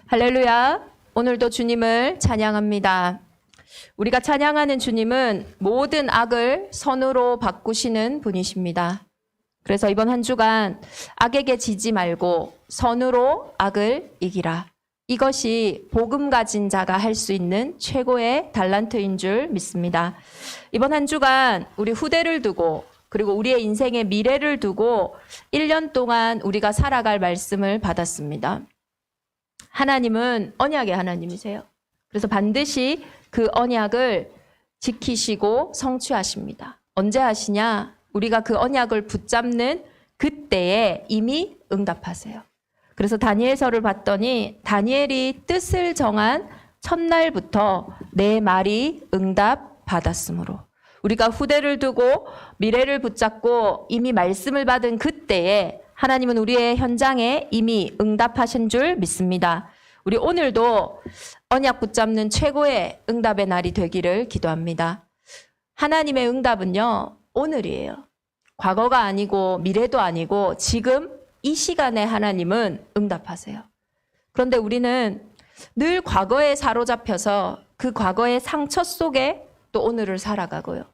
할렐루야. 오늘도 주님을 찬양합니다. 우리가 찬양하는 주님은 모든 악을 선으로 바꾸시는 분이십니다. 그래서 이번 한 주간 악에게 지지 말고 선으로 악을 이기라. 이것이 복음 가진 자가 할 수 있는 최고의 달란트인 줄 믿습니다. 이번 한 주간 우리 후대를 두고 그리고 우리의 인생의 미래를 두고 1년 동안 우리가 살아갈 말씀을 받았습니다. 하나님은 언약의 하나님이세요. 그래서 반드시 그 언약을 지키시고 성취하십니다. 언제 하시냐? 우리가 그 언약을 붙잡는 그때에 이미 응답하세요. 그래서 다니엘서를 봤더니 다니엘이 뜻을 정한 첫날부터 내 말이 응답받았으므로 우리가 후대를 두고 미래를 붙잡고 이미 말씀을 받은 그때에 하나님은 우리의 현장에 이미 응답하신 줄 믿습니다. 우리 오늘도 언약 붙잡는 최고의 응답의 날이 되기를 기도합니다. 하나님의 응답은요, 오늘이에요. 과거가 아니고 미래도 아니고 지금 이 시간에 하나님은 응답하세요. 그런데 우리는 늘 과거에 사로잡혀서 그 과거의 상처 속에 또 오늘을 살아가고요.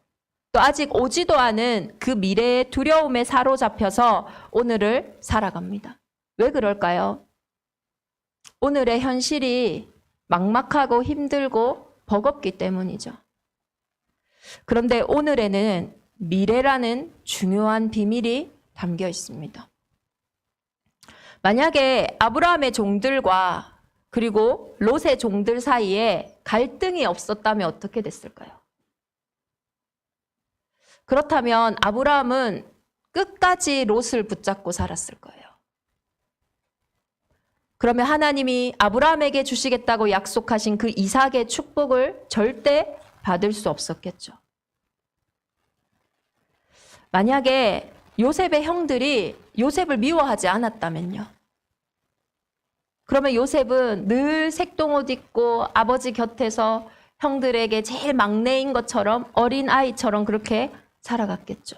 또 아직 오지도 않은 그 미래의 두려움에 사로잡혀서 오늘을 살아갑니다. 왜 그럴까요? 오늘의 현실이 막막하고 힘들고 버겁기 때문이죠. 그런데 오늘에는 미래라는 중요한 비밀이 담겨 있습니다. 만약에 아브라함의 종들과 그리고 롯의 종들 사이에 갈등이 없었다면 어떻게 됐을까요? 그렇다면 아브라함은 끝까지 롯을 붙잡고 살았을 거예요. 그러면 하나님이 아브라함에게 주시겠다고 약속하신 그 이삭의 축복을 절대 받을 수 없었겠죠. 만약에 요셉의 형들이 요셉을 미워하지 않았다면요. 그러면 요셉은 늘 색동옷 입고 아버지 곁에서 형들에게 제일 막내인 것처럼 어린 아이처럼 그렇게 살아갔겠죠.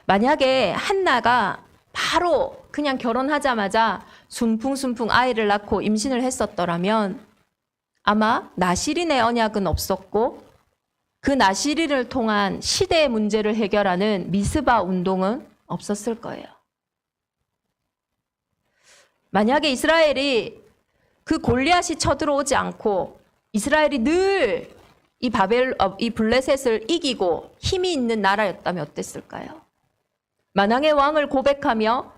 만약에 한나가 바로 그냥 결혼하자마자 순풍순풍 아이를 낳고 임신을 했었더라면 아마 나시린의 언약은 없었고 그 나시린을 통한 시대의 문제를 해결하는 미스바 운동은 없었을 거예요. 만약에 이스라엘이 그 골리앗이 쳐들어오지 않고 이스라엘이 늘 이 블레셋을 이기고 힘이 있는 나라였다면 어땠을까요? 만왕의 왕을 고백하며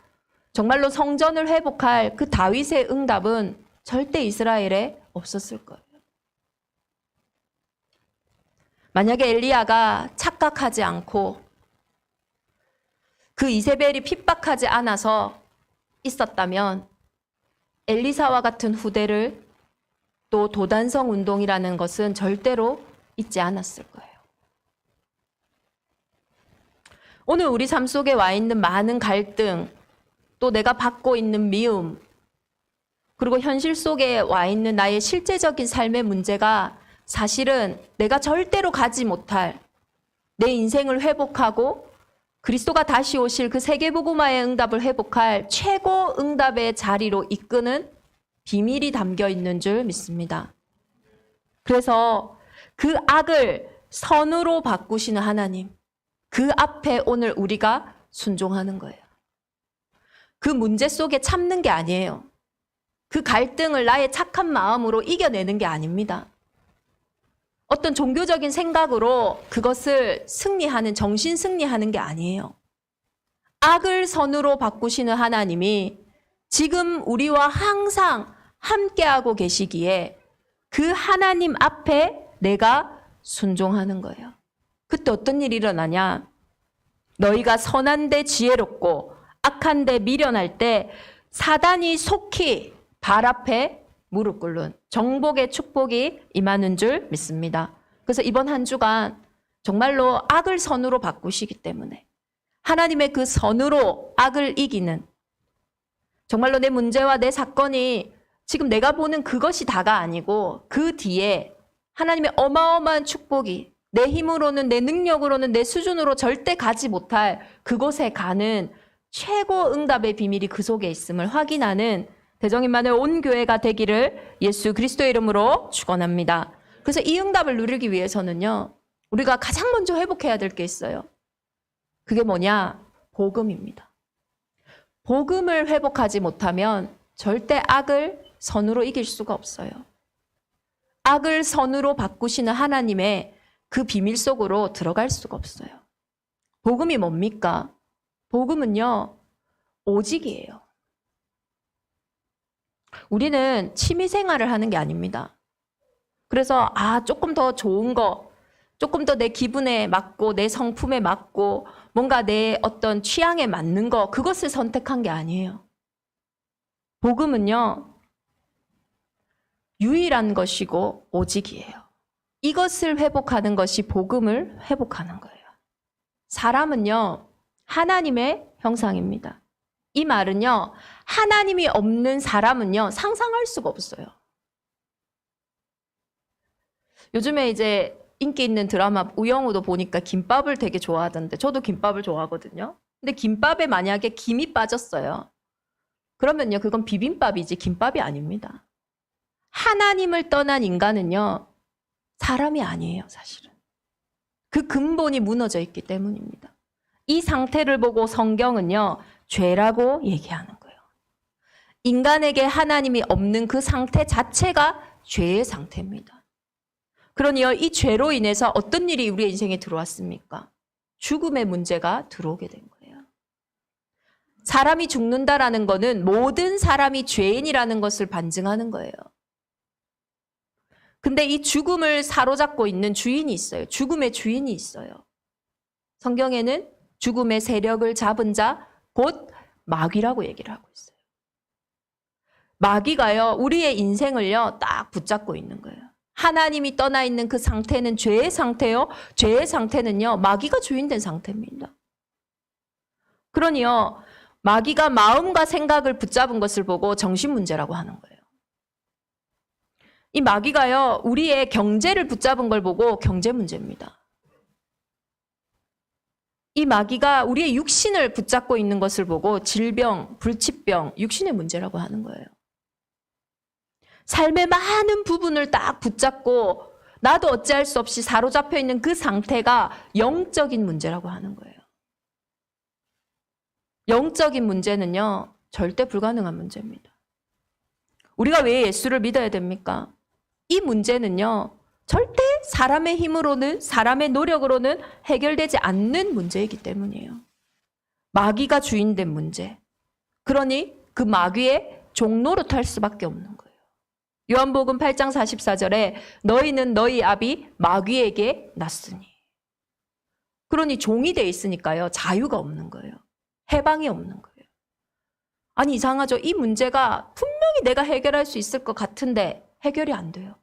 정말로 성전을 회복할 그 다윗의 응답은 절대 이스라엘에 없었을 거예요. 만약에 엘리야가 착각하지 않고 그 이세벨이 핍박하지 않아서 있었다면 엘리사와 같은 후대를 또 도단성 운동이라는 것은 절대로 있지 않았을 거예요. 오늘 우리 삶 속에 와 있는 많은 갈등, 또 내가 받고 있는 미움, 그리고 현실 속에 와 있는 나의 실제적인 삶의 문제가 사실은 내가 절대로 가지 못할 내 인생을 회복하고 그리스도가 다시 오실 그 세계복음화의 응답을 회복할 최고 응답의 자리로 이끄는 비밀이 담겨 있는 줄 믿습니다. 그래서 그 악을 선으로 바꾸시는 하나님, 그 앞에 오늘 우리가 순종하는 거예요. 그 문제 속에 참는 게 아니에요. 그 갈등을 나의 착한 마음으로 이겨내는 게 아닙니다. 어떤 종교적인 생각으로 그것을 승리하는, 정신 승리하는 게 아니에요. 악을 선으로 바꾸시는 하나님이 지금 우리와 항상 함께하고 계시기에 그 하나님 앞에 내가 순종하는 거예요. 그때 어떤 일이 일어나냐? 너희가 선한데 지혜롭고 악한데 미련할 때 사단이 속히 발 앞에 무릎 꿇는 정복의 축복이 임하는 줄 믿습니다. 그래서 이번 한 주간 정말로 악을 선으로 바꾸시기 때문에 하나님의 그 선으로 악을 이기는, 정말로 내 문제와 내 사건이 지금 내가 보는 그것이 다가 아니고 그 뒤에 하나님의 어마어마한 축복이 내 힘으로는, 내 능력으로는, 내 수준으로 절대 가지 못할 그곳에 가는 최고 응답의 비밀이 그 속에 있음을 확인하는 대정인만의 온 교회가 되기를 예수 그리스도의 이름으로 축원합니다. 그래서 이 응답을 누리기 위해서는요, 우리가 가장 먼저 회복해야 될 게 있어요. 그게 뭐냐? 복음입니다. 복음을 회복하지 못하면 절대 악을 선으로 이길 수가 없어요. 악을 선으로 바꾸시는 하나님의 그 비밀 속으로 들어갈 수가 없어요. 복음이 뭡니까? 복음은요, 오직이에요. 우리는 취미생활을 하는 게 아닙니다. 그래서 조금 더 좋은 거, 조금 더 내 기분에 맞고 내 성품에 맞고 뭔가 내 어떤 취향에 맞는 거, 그것을 선택한 게 아니에요. 복음은요, 유일한 것이고 오직이에요. 이것을 회복하는 것이 복음을 회복하는 거예요. 사람은요, 하나님의 형상입니다. 이 말은요, 하나님이 없는 사람은요, 상상할 수가 없어요. 요즘에 이제 인기 있는 드라마 우영우도 보니까 김밥을 되게 좋아하던데, 저도 김밥을 좋아하거든요. 근데 김밥에 만약에 김이 빠졌어요. 그러면요, 그건 비빔밥이지 김밥이 아닙니다. 하나님을 떠난 인간은요, 사람이 아니에요, 사실은. 그 근본이 무너져 있기 때문입니다. 이 상태를 보고 성경은요, 죄라고 얘기하는 거예요. 인간에게 하나님이 없는 그 상태 자체가 죄의 상태입니다. 그러니요, 이 죄로 인해서 어떤 일이 우리의 인생에 들어왔습니까? 죽음의 문제가 들어오게 된 거예요. 사람이 죽는다라는 거는 모든 사람이 죄인이라는 것을 반증하는 거예요. 근데 이 죽음을 사로잡고 있는 주인이 있어요. 죽음의 주인이 있어요. 성경에는 죽음의 세력을 잡은 자, 곧 마귀라고 얘기를 하고 있어요. 마귀가요, 우리의 인생을요, 딱 붙잡고 있는 거예요. 하나님이 떠나 있는 그 상태는 죄의 상태요. 죄의 상태는요, 마귀가 주인된 상태입니다. 그러니요, 마귀가 마음과 생각을 붙잡은 것을 보고 정신문제라고 하는 거예요. 이 마귀가요, 우리의 경제를 붙잡은 걸 보고 경제 문제입니다. 이 마귀가 우리의 육신을 붙잡고 있는 것을 보고 질병, 불치병, 육신의 문제라고 하는 거예요. 삶의 많은 부분을 딱 붙잡고 나도 어찌할 수 없이 사로잡혀 있는 그 상태가 영적인 문제라고 하는 거예요. 영적인 문제는요, 절대 불가능한 문제입니다. 우리가 왜 예수를 믿어야 됩니까? 이 문제는요, 절대 사람의 힘으로는, 사람의 노력으로는 해결되지 않는 문제이기 때문이에요. 마귀가 주인된 문제. 그러니 그 마귀의 종노릇할 수밖에 없는 거예요. 요한복음 8장 44절에 너희는 너희 아비 마귀에게 났으니. 그러니 종이 돼 있으니까요, 자유가 없는 거예요. 해방이 없는 거예요. 아니, 이상하죠? 이 문제가 분명히 내가 해결할 수 있을 것 같은데 해결이 안 돼요.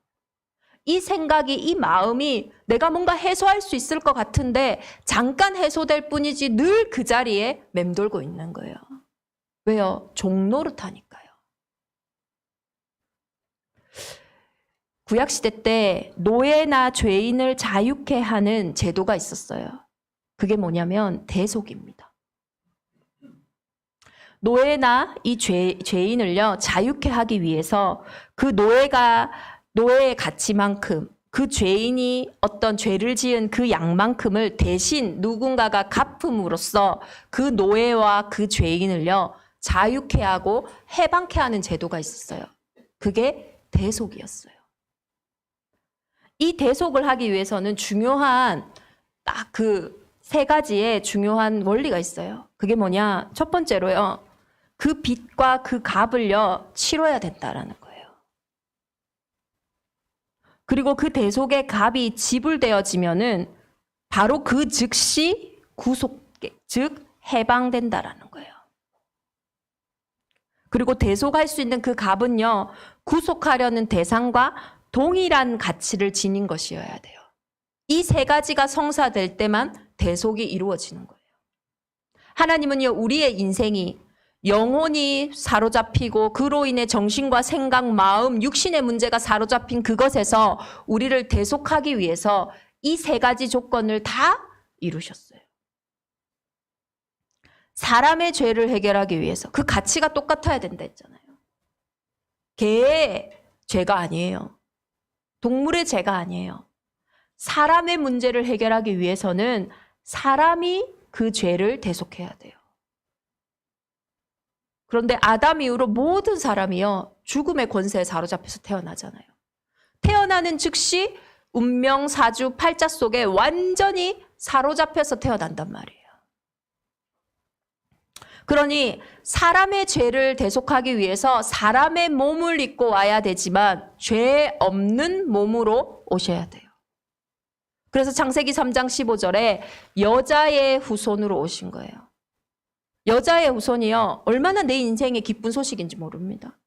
이 생각이, 이 마음이 내가 뭔가 해소할 수 있을 것 같은데 잠깐 해소될 뿐이지 늘 그 자리에 맴돌고 있는 거예요. 왜요? 종노릇하니까요. 구약시대 때 노예나 죄인을 자유케 하는 제도가 있었어요. 그게 뭐냐면 대속입니다. 노예나 이 죄인을요, 자유케 하기 위해서 그 노예의 가치만큼, 그 죄인이 어떤 죄를 지은 그 양만큼을 대신 누군가가 갚음으로써 그 노예와 그 죄인을요, 자유케 하고 해방케 하는 제도가 있었어요. 그게 대속이었어요. 이 대속을 하기 위해서는 중요한 딱 그 3가지의 중요한 원리가 있어요. 그게 뭐냐? 첫 번째로요, 그 빚과 그 값을요, 치러야 된다라는 거예요. 그리고 그 대속의 값이 지불되어지면은 바로 그 즉시 즉 해방된다라는 거예요. 그리고 대속할 수 있는 그 값은요, 구속하려는 대상과 동일한 가치를 지닌 것이어야 돼요. 이 3가지가 성사될 때만 대속이 이루어지는 거예요. 하나님은요, 우리의 인생이 영혼이 사로잡히고 그로 인해 정신과 생각, 마음, 육신의 문제가 사로잡힌 그것에서 우리를 대속하기 위해서 이 3가지 조건을 다 이루셨어요. 사람의 죄를 해결하기 위해서 그 가치가 똑같아야 된다 했잖아요. 개의 죄가 아니에요. 동물의 죄가 아니에요. 사람의 문제를 해결하기 위해서는 사람이 그 죄를 대속해야 돼요. 그런데 아담 이후로 모든 사람이요, 죽음의 권세에 사로잡혀서 태어나잖아요. 태어나는 즉시 운명, 사주, 팔자 속에 완전히 사로잡혀서 태어난단 말이에요. 그러니 사람의 죄를 대속하기 위해서 사람의 몸을 입고 와야 되지만 죄 없는 몸으로 오셔야 돼요. 그래서 창세기 3장 15절에 여자의 후손으로 오신 거예요. 여자의 후손이요, 얼마나 내 인생의 기쁜 소식인지 모릅니다.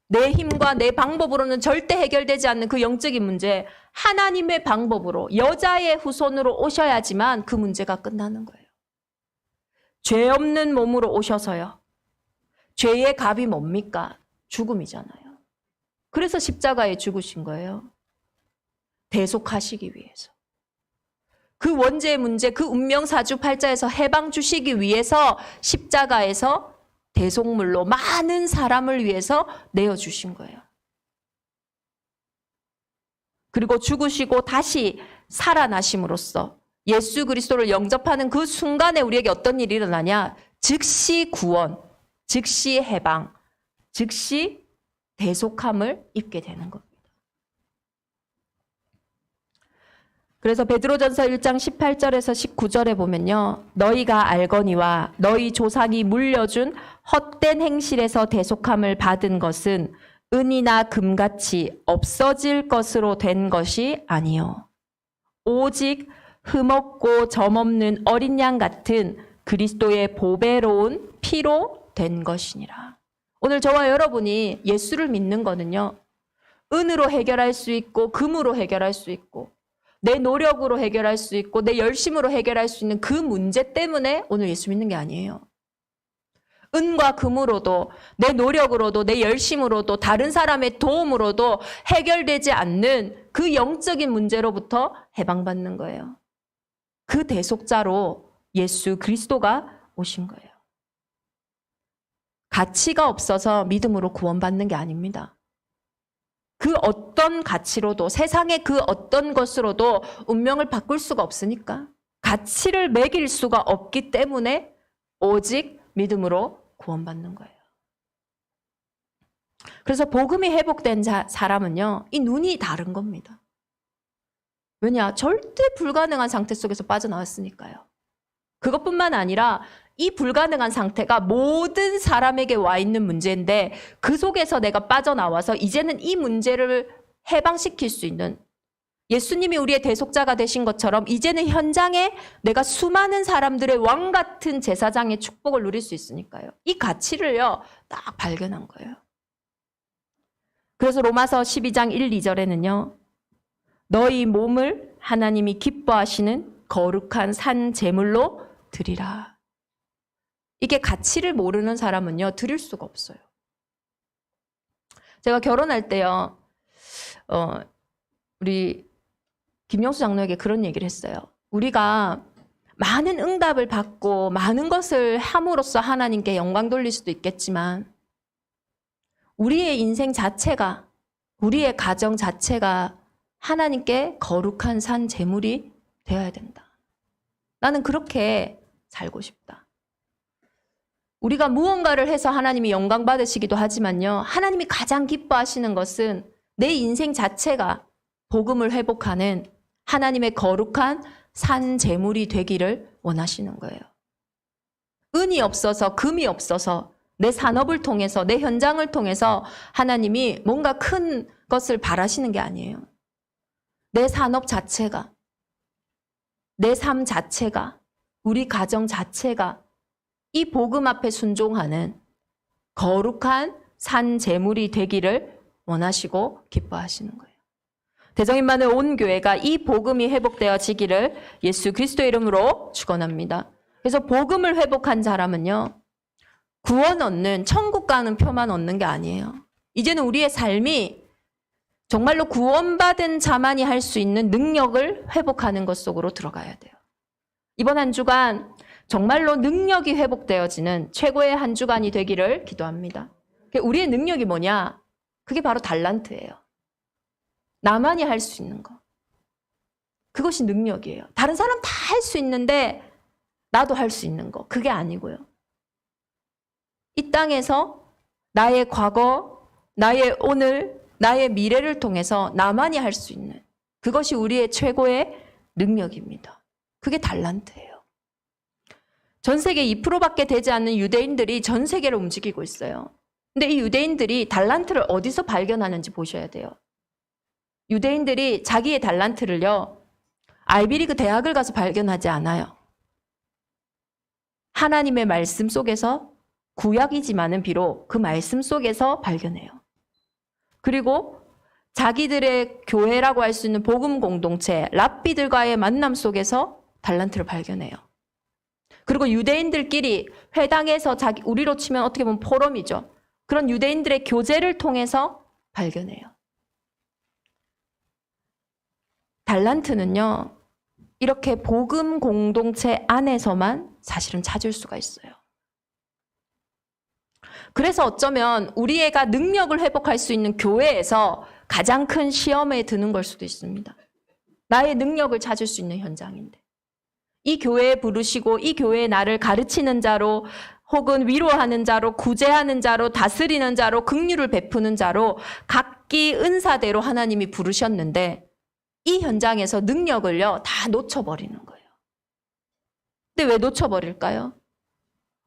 내 힘과 내 방법으로는 절대 해결되지 않는 그 영적인 문제, 하나님의 방법으로 여자의 후손으로 오셔야지만 그 문제가 끝나는 거예요. 죄 없는 몸으로 오셔서요. 죄의 값이 뭡니까? 죽음이잖아요. 그래서 십자가에 죽으신 거예요. 대속하시기 위해서. 그 원죄의 문제, 그 운명사주팔자에서 해방 주시기 위해서 십자가에서 대속물로 많은 사람을 위해서 내어주신 거예요. 그리고 죽으시고 다시 살아나심으로써 예수 그리스도를 영접하는 그 순간에 우리에게 어떤 일이 일어나냐? 즉시 구원, 즉시 해방, 즉시 대속함을 입게 되는 겁니다. 그래서 베드로전서 1장 18절에서 19절에 보면요, 너희가 알거니와 너희 조상이 물려준 헛된 행실에서 대속함을 받은 것은 은이나 금같이 없어질 것으로 된 것이 아니요 오직 흠없고 점없는 어린 양 같은 그리스도의 보배로운 피로 된 것이니라. 오늘 저와 여러분이 예수를 믿는 거는요, 은으로 해결할 수 있고 금으로 해결할 수 있고 내 노력으로 해결할 수 있고 내 열심으로 해결할 수 있는 그 문제 때문에 오늘 예수 믿는 게 아니에요. 은과 금으로도 내 노력으로도 내 열심으로도 다른 사람의 도움으로도 해결되지 않는 그 영적인 문제로부터 해방받는 거예요. 그 대속자로 예수 그리스도가 오신 거예요. 가치가 없어서 믿음으로 구원받는 게 아닙니다. 그 어떤 가치로도, 세상의 그 어떤 것으로도 운명을 바꿀 수가 없으니까, 가치를 매길 수가 없기 때문에 오직 믿음으로 구원받는 거예요. 그래서 복음이 회복된 사람은요, 이 눈이 다른 겁니다. 왜냐? 절대 불가능한 상태 속에서 빠져나왔으니까요. 그것뿐만 아니라 이 불가능한 상태가 모든 사람에게 와 있는 문제인데 그 속에서 내가 빠져나와서 이제는 이 문제를 해방시킬 수 있는, 예수님이 우리의 대속자가 되신 것처럼 이제는 현장에 내가 수많은 사람들의 왕 같은 제사장의 축복을 누릴 수 있으니까요. 이 가치를요, 딱 발견한 거예요. 그래서 로마서 12장 1, 2절에는요. 너희 몸을 하나님이 기뻐하시는 거룩한 산 제물로 드리라. 이게 가치를 모르는 사람은요, 드릴 수가 없어요. 제가 결혼할 때요, 우리 김영수 장로에게 그런 얘기를 했어요. 우리가 많은 응답을 받고 많은 것을 함으로써 하나님께 영광 돌릴 수도 있겠지만 우리의 인생 자체가, 우리의 가정 자체가 하나님께 거룩한 산 제물이 되어야 된다. 나는 그렇게 살고 싶다. 우리가 무언가를 해서 하나님이 영광 받으시기도 하지만요, 하나님이 가장 기뻐하시는 것은 내 인생 자체가 복음을 회복하는 하나님의 거룩한 산 제물이 되기를 원하시는 거예요. 은이 없어서, 금이 없어서 내 산업을 통해서, 내 현장을 통해서 하나님이 뭔가 큰 것을 바라시는 게 아니에요. 내 산업 자체가, 내 삶 자체가, 우리 가정 자체가 이 복음 앞에 순종하는 거룩한 산 제물이 되기를 원하시고 기뻐하시는 거예요. 대성인만의 온 교회가 이 복음이 회복되어지기를 예수 그리스도의 이름으로 축원합니다. 그래서 복음을 회복한 사람은요, 구원 얻는, 천국 가는 표만 얻는 게 아니에요. 이제는 우리의 삶이 정말로 구원받은 자만이 할 수 있는 능력을 회복하는 것 속으로 들어가야 돼요. 이번 한 주간 정말로 능력이 회복되어지는 최고의 한 주간이 되기를 기도합니다. 우리의 능력이 뭐냐? 그게 바로 달란트예요. 나만이 할 수 있는 거. 그것이 능력이에요. 다른 사람 다 할 수 있는데 나도 할 수 있는 거. 그게 아니고요. 이 땅에서 나의 과거, 나의 오늘, 나의 미래를 통해서 나만이 할 수 있는 그것이 우리의 최고의 능력입니다. 그게 달란트예요. 전 세계 2%밖에 되지 않는 유대인들이 전 세계를 움직이고 있어요. 근데 이 유대인들이 달란트를 어디서 발견하는지 보셔야 돼요. 유대인들이 자기의 달란트를요, 아이비리그 대학을 가서 발견하지 않아요. 하나님의 말씀 속에서, 구약이지만은 비록 그 말씀 속에서 발견해요. 그리고 자기들의 교회라고 할 수 있는 복음 공동체, 랍비들과의 만남 속에서 달란트를 발견해요. 그리고 유대인들끼리 회당에서 우리로 치면 어떻게 보면 포럼이죠. 그런 유대인들의 교제를 통해서 발견해요. 달란트는요, 이렇게 복음 공동체 안에서만 사실은 찾을 수가 있어요. 그래서 어쩌면 우리 애가 능력을 회복할 수 있는 교회에서 가장 큰 시험에 드는 걸 수도 있습니다. 나의 능력을 찾을 수 있는 현장인데. 이 교회에 부르시고 이 교회에 나를 가르치는 자로 혹은 위로하는 자로 구제하는 자로 다스리는 자로 긍휼을 베푸는 자로 각기 은사대로 하나님이 부르셨는데 이 현장에서 능력을요 다 놓쳐버리는 거예요. 근데 왜 놓쳐버릴까요?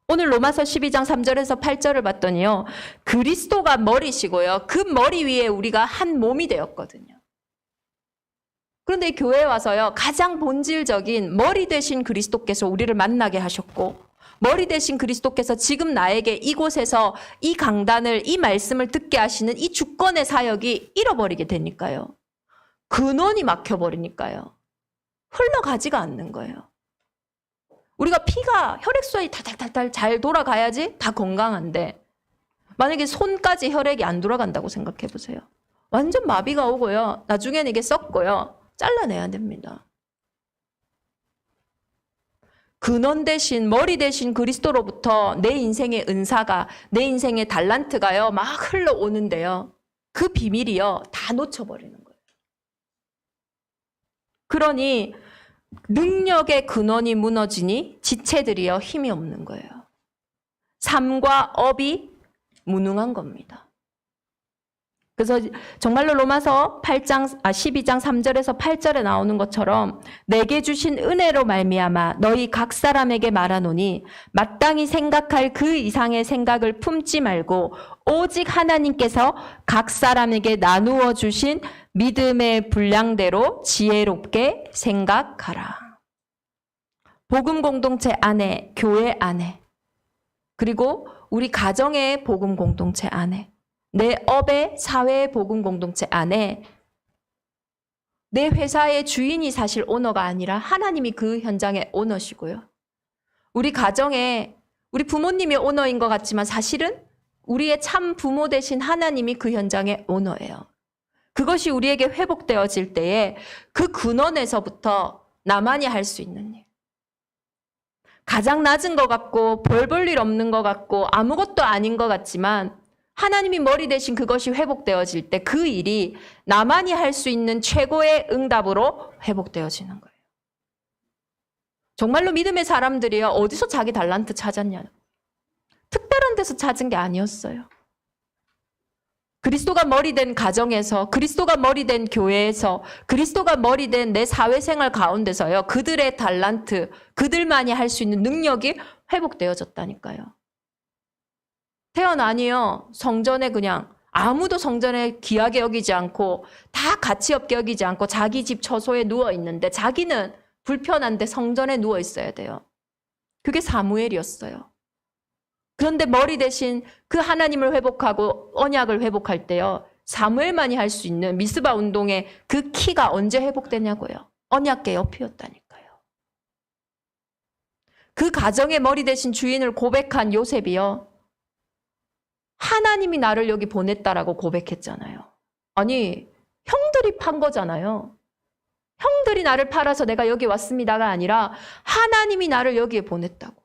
오늘 로마서 12장 3절에서 8절을 봤더니요. 그리스도가 머리시고요. 그 머리 위에 우리가 한 몸이 되었거든요. 그런데 교회에 와서요. 가장 본질적인 머리 되신 그리스도께서 우리를 만나게 하셨고 머리 되신 그리스도께서 지금 나에게 이곳에서 이 강단을 이 말씀을 듣게 하시는 이 주권의 사역이 잃어버리게 되니까요. 근원이 막혀버리니까요. 흘러가지가 않는 거예요. 우리가 피가 혈액순환이 탈탈탈탈 잘 돌아가야지 다 건강한데 만약에 손까지 혈액이 안 돌아간다고 생각해 보세요. 완전 마비가 오고요. 나중에는 이게 썩고요. 잘라내야 됩니다. 근원 대신 머리 대신 그리스도로부터 내 인생의 은사가 내 인생의 달란트가요. 막 흘러오는데요. 그 비밀이요. 다 놓쳐버리는 거예요. 그러니 능력의 근원이 무너지니 지체들이요 힘이 없는 거예요. 삶과 업이 무능한 겁니다. 그래서 정말로 로마서 12장 3절에서 8절에 나오는 것처럼 내게 주신 은혜로 말미암아 너희 각 사람에게 말하노니 마땅히 생각할 그 이상의 생각을 품지 말고 오직 하나님께서 각 사람에게 나누어 주신 믿음의 분량대로 지혜롭게 생각하라. 복음 공동체 안에, 교회 안에, 그리고 우리 가정의 복음 공동체 안에, 내 업의 사회의 복음 공동체 안에 내 회사의 주인이 사실 오너가 아니라 하나님이 그 현장의 오너시고요. 우리 가정에 우리 부모님이 오너인 것 같지만 사실은 우리의 참 부모 되신 하나님이 그 현장의 오너예요. 그것이 우리에게 회복되어질 때에 그 근원에서부터 나만이 할 수 있는 일. 가장 낮은 것 같고 벌 볼 일 없는 것 같고 아무것도 아닌 것 같지만 하나님이 머리 대신 그것이 회복되어질 때 그 일이 나만이 할 수 있는 최고의 응답으로 회복되어지는 거예요. 정말로 믿음의 사람들이요. 어디서 자기 달란트 찾았냐. 특별한 데서 찾은 게 아니었어요. 그리스도가 머리 된 가정에서, 그리스도가 머리 된 교회에서, 그리스도가 머리 된 내 사회생활 가운데서요. 그들의 달란트, 그들만이 할 수 있는 능력이 회복되어졌다니까요. 태어나니요. 성전에 그냥 아무도 성전에 귀하게 여기지 않고 다 가치 없게 여기지 않고 자기 집 처소에 누워 있는데 자기는 불편한데 성전에 누워 있어야 돼요. 그게 사무엘이었어요. 그런데 머리 대신 그 하나님을 회복하고 언약을 회복할 때요. 사무엘만이 할 수 있는 미스바 운동의 그 키가 언제 회복되냐고요. 언약궤 옆이었다니까요. 그 가정의 머리 대신 주인을 고백한 요셉이요. 하나님이 나를 여기 보냈다라고 고백했잖아요. 아니, 형들이 판 거잖아요. 형들이 나를 팔아서 내가 여기 왔습니다가 아니라 하나님이 나를 여기에 보냈다고.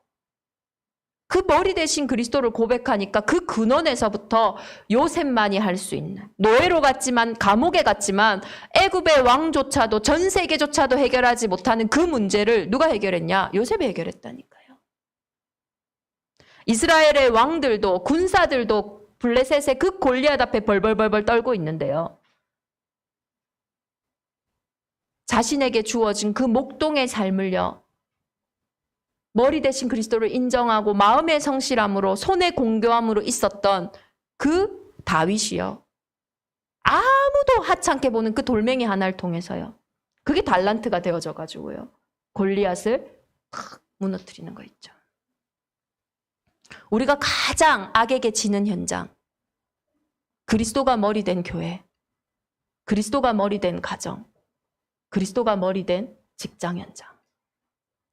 그 머리 대신 그리스도를 고백하니까 그 근원에서부터 요셉만이 할 수 있는, 노예로 갔지만 감옥에 갔지만 애굽의 왕조차도 전 세계조차도 해결하지 못하는 그 문제를 누가 해결했냐? 요셉이 해결했다니까요. 이스라엘의 왕들도 군사들도 블레셋의 그 골리앗 앞에 벌벌벌벌 떨고 있는데요. 자신에게 주어진 그 목동의 삶을요, 머리 대신 그리스도를 인정하고 마음의 성실함으로 손의 공교함으로 있었던 그 다윗이요, 아무도 하찮게 보는 그 돌멩이 하나를 통해서요, 그게 달란트가 되어져 가지고요, 골리앗을 탁 무너뜨리는 거 있죠. 우리가 가장 악에게 지는 현장, 그리스도가 머리 된 교회, 그리스도가 머리 된 가정, 그리스도가 머리 된 직장 현장.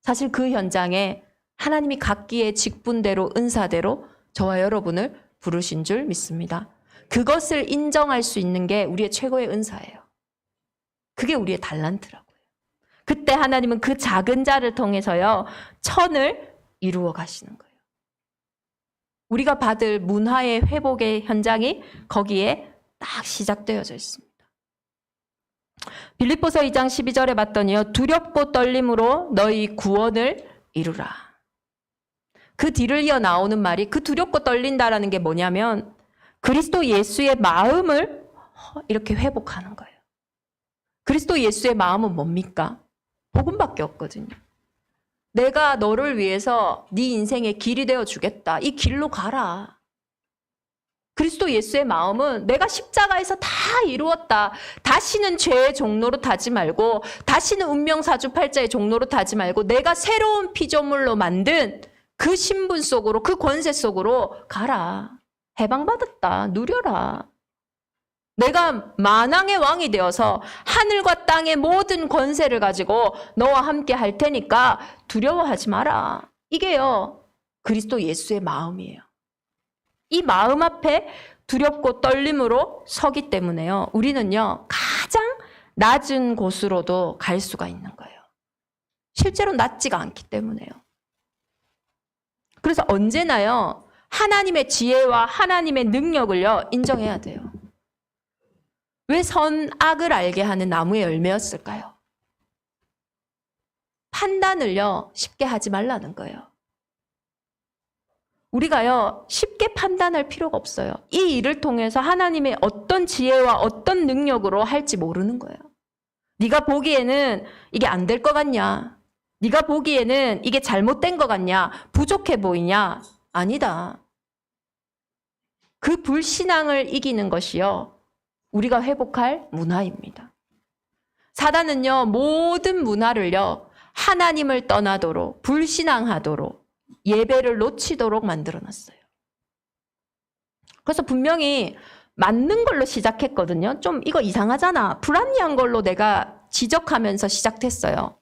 사실 그 현장에 하나님이 각기의 직분대로, 은사대로 저와 여러분을 부르신 줄 믿습니다. 그것을 인정할 수 있는 게 우리의 최고의 은사예요. 그게 우리의 달란트라고요. 그때 하나님은 그 작은 자를 통해서요, 천을 이루어 가시는 거예요. 우리가 받을 문화의 회복의 현장이 거기에 딱 시작되어져 있습니다. 빌립보서 2장 12절에 봤더니요, 두렵고 떨림으로 너희 구원을 이루라. 그 뒤를 이어 나오는 말이, 그 두렵고 떨린다라는 게 뭐냐면 그리스도 예수의 마음을 이렇게 회복하는 거예요. 그리스도 예수의 마음은 뭡니까? 복음밖에 없거든요. 내가 너를 위해서 네 인생의 길이 되어 주겠다. 이 길로 가라. 그리스도 예수의 마음은 내가 십자가에서 다 이루었다. 다시는 죄의 종로로 타지 말고, 다시는 운명사주팔자의 종로로 타지 말고, 내가 새로운 피조물로 만든 그 신분 속으로, 그 권세 속으로 가라. 해방받았다. 누려라. 내가 만왕의 왕이 되어서 하늘과 땅의 모든 권세를 가지고 너와 함께 할 테니까 두려워하지 마라. 이게요, 그리스도 예수의 마음이에요. 이 마음 앞에 두렵고 떨림으로 서기 때문에요, 우리는요, 가장 낮은 곳으로도 갈 수가 있는 거예요. 실제로 낮지가 않기 때문에요. 그래서 언제나요, 하나님의 지혜와 하나님의 능력을요, 인정해야 돼요. 왜 선악을 알게 하는 나무의 열매였을까요? 판단을요, 쉽게 하지 말라는 거예요. 우리가요, 쉽게 판단할 필요가 없어요. 이 일을 통해서 하나님의 어떤 지혜와 어떤 능력으로 할지 모르는 거예요. 네가 보기에는 이게 안 될 것 같냐? 네가 보기에는 이게 잘못된 것 같냐? 부족해 보이냐? 아니다. 그 불신앙을 이기는 것이요, 우리가 회복할 문화입니다. 사단은요, 모든 문화를요, 하나님을 떠나도록, 불신앙하도록, 예배를 놓치도록 만들어놨어요. 그래서 분명히 맞는 걸로 시작했거든요. 좀 이거 이상하잖아, 불합리한 걸로 내가 지적하면서 시작했어요.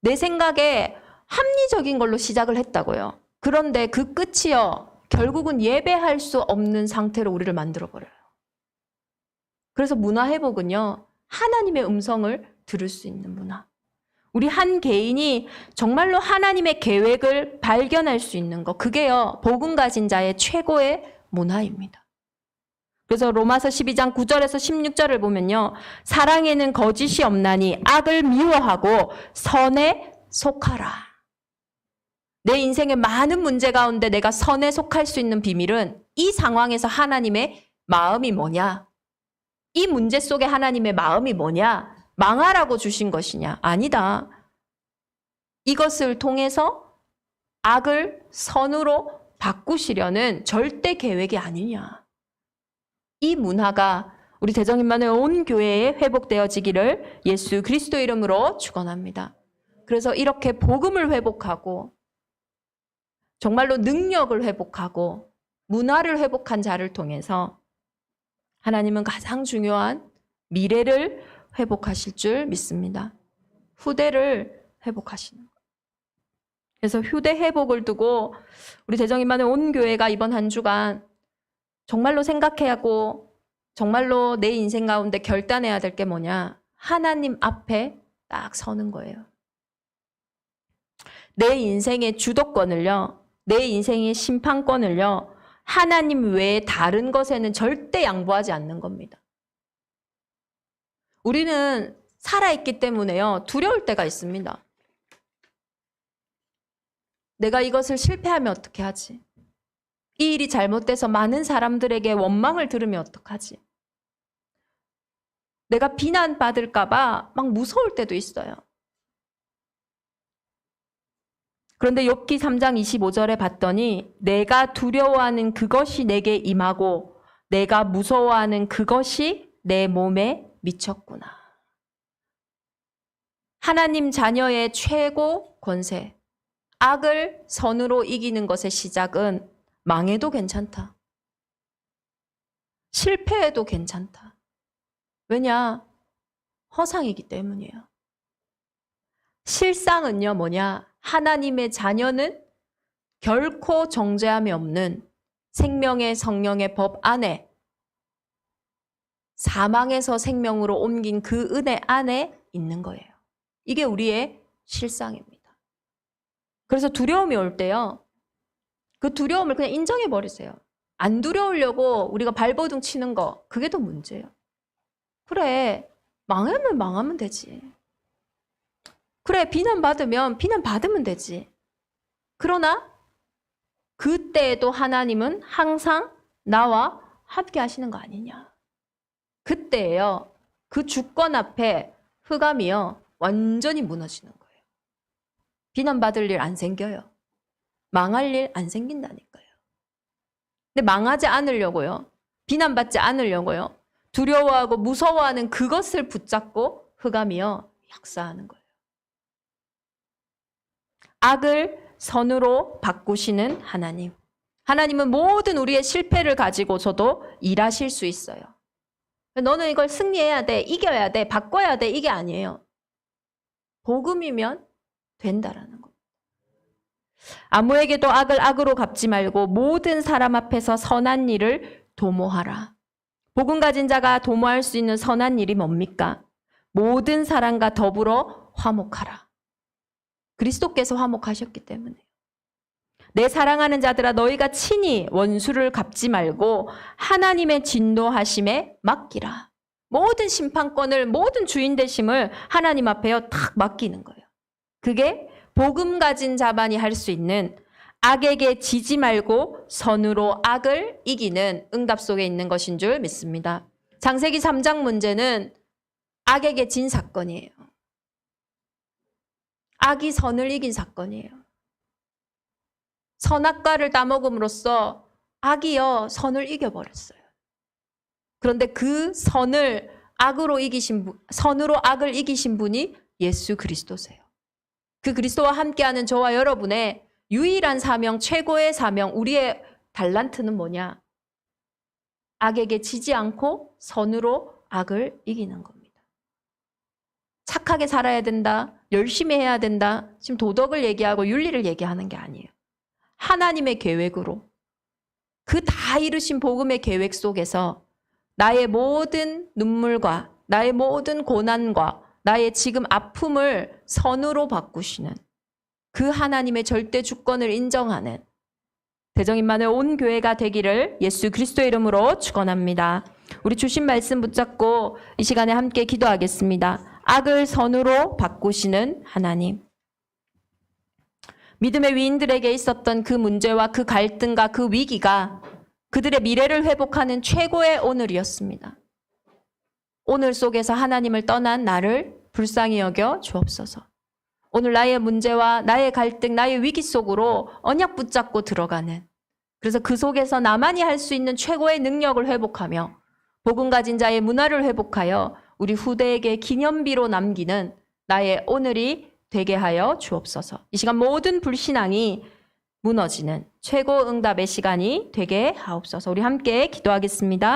내 생각에 합리적인 걸로 시작을 했다고요. 그런데 그 끝이요, 결국은 예배할 수 없는 상태로 우리를 만들어버려요. 그래서 문화 회복은요, 하나님의 음성을 들을 수 있는 문화. 우리 한 개인이 정말로 하나님의 계획을 발견할 수 있는 것, 그게요, 복음 가진 자의 최고의 문화입니다. 그래서 로마서 12장 9절에서 16절을 보면요, 사랑에는 거짓이 없나니 악을 미워하고 선에 속하라. 내 인생의 많은 문제 가운데 내가 선에 속할 수 있는 비밀은 이 상황에서 하나님의 마음이 뭐냐? 이 문제 속에 하나님의 마음이 뭐냐? 망하라고 주신 것이냐? 아니다. 이것을 통해서 악을 선으로 바꾸시려는 절대 계획이 아니냐. 이 문화가 우리 대정인만의 온 교회에 회복되어지기를 예수 그리스도 이름으로 축원합니다. 그래서 이렇게 복음을 회복하고 정말로 능력을 회복하고 문화를 회복한 자를 통해서 하나님은 가장 중요한 미래를 회복하실 줄 믿습니다. 후대를 회복하시는 것. 그래서 후대 회복을 두고 우리 대정인만의 온 교회가 이번 한 주간 정말로 생각해야 하고 정말로 내 인생 가운데 결단해야 될 게 뭐냐? 하나님 앞에 딱 서는 거예요. 내 인생의 주도권을요, 내 인생의 심판권을요, 하나님 외에 다른 것에는 절대 양보하지 않는 겁니다. 우리는 살아있기 때문에요, 두려울 때가 있습니다. 내가 이것을 실패하면 어떻게 하지? 이 일이 잘못돼서 많은 사람들에게 원망을 들으면 어떡하지? 내가 비난받을까 봐 막 무서울 때도 있어요. 그런데 욥기 3장 25절에 봤더니 내가 두려워하는 그것이 내게 임하고 내가 무서워하는 그것이 내 몸에 미쳤구나. 하나님 자녀의 최고 권세, 악을 선으로 이기는 것의 시작은 망해도 괜찮다. 실패해도 괜찮다. 왜냐? 허상이기 때문이에요. 실상은요, 뭐냐? 하나님의 자녀는 결코 정죄함이 없는 생명의 성령의 법 안에, 사망에서 생명으로 옮긴 그 은혜 안에 있는 거예요. 이게 우리의 실상입니다. 그래서 두려움이 올 때요, 그 두려움을 그냥 인정해 버리세요. 안 두려우려고 우리가 발버둥 치는 거, 그게 더 문제예요. 그래, 망하면 되지. 그래, 비난받으면 비난받으면 되지. 그러나 그때에도 하나님은 항상 나와 함께 하시는 거 아니냐. 그때예요, 그 주권 앞에 흑암이요, 완전히 무너지는 거예요. 비난받을 일 안 생겨요. 망할 일 안 생긴다니까요. 근데 망하지 않으려고요, 비난받지 않으려고요, 두려워하고 무서워하는 그것을 붙잡고 흑암이요, 역사하는 거예요. 악을 선으로 바꾸시는 하나님. 하나님은 모든 우리의 실패를 가지고서도 일하실 수 있어요. 너는 이걸 승리해야 돼, 이겨야 돼, 바꿔야 돼, 이게 아니에요. 복음이면 된다라는 겁니다. 아무에게도 악을 악으로 갚지 말고 모든 사람 앞에서 선한 일을 도모하라. 복음 가진 자가 도모할 수 있는 선한 일이 뭡니까? 모든 사람과 더불어 화목하라. 그리스도께서 화목하셨기 때문에. 내 사랑하는 자들아, 너희가 친히 원수를 갚지 말고 하나님의 진노하심에 맡기라. 모든 심판권을, 모든 주인 되심을 하나님 앞에요, 탁 맡기는 거예요. 그게 복음 가진 자만이 할 수 있는, 악에게 지지 말고 선으로 악을 이기는 응답 속에 있는 것인 줄 믿습니다. 창세기 3장 문제는 악에게 진 사건이에요. 악이 선을 이긴 사건이에요. 선악과를 따먹음으로써 악이요, 선을 이겨버렸어요. 그런데 그 선을 악으로 이기신 분, 선으로 악을 이기신 분이 예수 그리스도세요. 그 그리스도와 함께하는 저와 여러분의 유일한 사명, 최고의 사명, 우리의 달란트는 뭐냐? 악에게 지지 않고 선으로 악을 이기는 겁니다. 착하게 살아야 된다, 열심히 해야 된다, 지금 도덕을 얘기하고 윤리를 얘기하는 게 아니에요. 하나님의 계획으로, 그 다 이루신 복음의 계획 속에서 나의 모든 눈물과 나의 모든 고난과 나의 지금 아픔을 선으로 바꾸시는 그 하나님의 절대 주권을 인정하는 대정인만의 온 교회가 되기를 예수 그리스도의 이름으로 축원합니다. 우리 주신 말씀 붙잡고 이 시간에 함께 기도하겠습니다. 악을 선으로 바꾸시는 하나님. 믿음의 위인들에게 있었던 그 문제와 그 갈등과 그 위기가 그들의 미래를 회복하는 최고의 오늘이었습니다. 오늘 속에서 하나님을 떠난 나를 불쌍히 여겨 주옵소서. 오늘 나의 문제와 나의 갈등, 나의 위기 속으로 언약 붙잡고 들어가는, 그래서 그 속에서 나만이 할 수 있는 최고의 능력을 회복하며 복음 가진 자의 문화를 회복하여 우리 후대에게 기념비로 남기는 나의 오늘이 되게 하여 주옵소서. 이 시간 모든 불신앙이 무너지는 최고 응답의 시간이 되게 하옵소서. 우리 함께 기도하겠습니다.